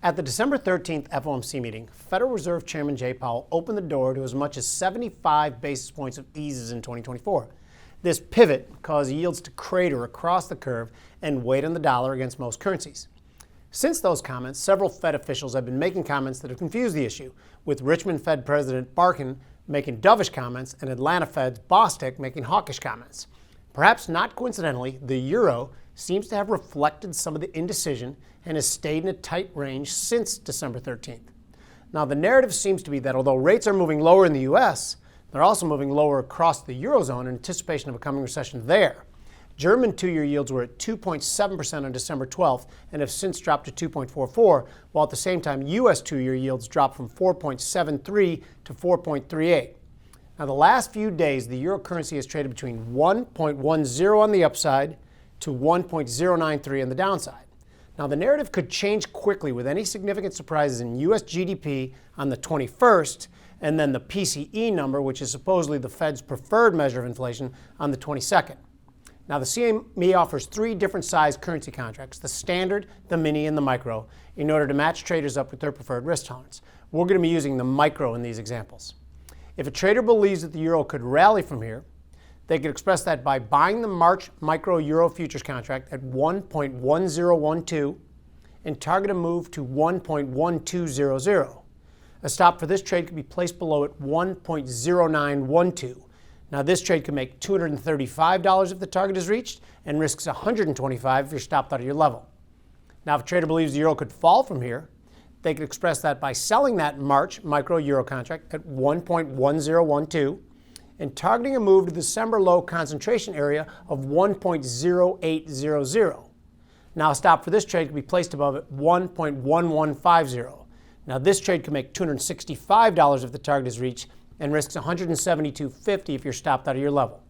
At the December 13th FOMC meeting, Federal Reserve Chairman Jay Powell opened the door to as much as 75 basis points of eases in 2024. This pivot caused yields to crater across the curve and weighed on the dollar against most currencies. Since those comments, several Fed officials have been making comments that have confused the issue, with Richmond Fed President Barkin making dovish comments and Atlanta Fed's Bostic making hawkish comments. Perhaps not coincidentally, the euro seems to have reflected some of the indecision and has stayed in a tight range since December 13th. Now, the narrative seems to be that although rates are moving lower in the U.S., they're also moving lower across the eurozone in anticipation of a coming recession there. German two-year yields were at 2.7% on December 12th and have since dropped to 2.44%, while at the same time U.S. two-year yields dropped from 4.73 to 4.38. Now, the last few days, the euro currency has traded between 1.10 on the upside to 1.093 on the downside. Now, the narrative could change quickly with any significant surprises in U.S. GDP on the 21st, and then the PCE number, which is supposedly the Fed's preferred measure of inflation, on the 22nd. Now, the CME offers three different size currency contracts, the standard, the mini, and the micro, in order to match traders up with their preferred risk tolerance. We're going to be using the micro in these examples. If a trader believes that the euro could rally from here, they could express that by buying the March micro euro futures contract at 1.1012 and target a move to 1.1200. A stop for this trade could be placed below at 1.0912. Now, this trade could make $235 if the target is reached and risks $125 if you're stopped out of your level. Now, if a trader believes the euro could fall from here, they could express that by selling that March micro euro contract at 1.1012 and targeting a move to the December low concentration area of 1.0800. Now, a stop for this trade could be placed above at 1.1150. Now, this trade could make $265 if the target is reached and risks $172.50 if you're stopped out of your level.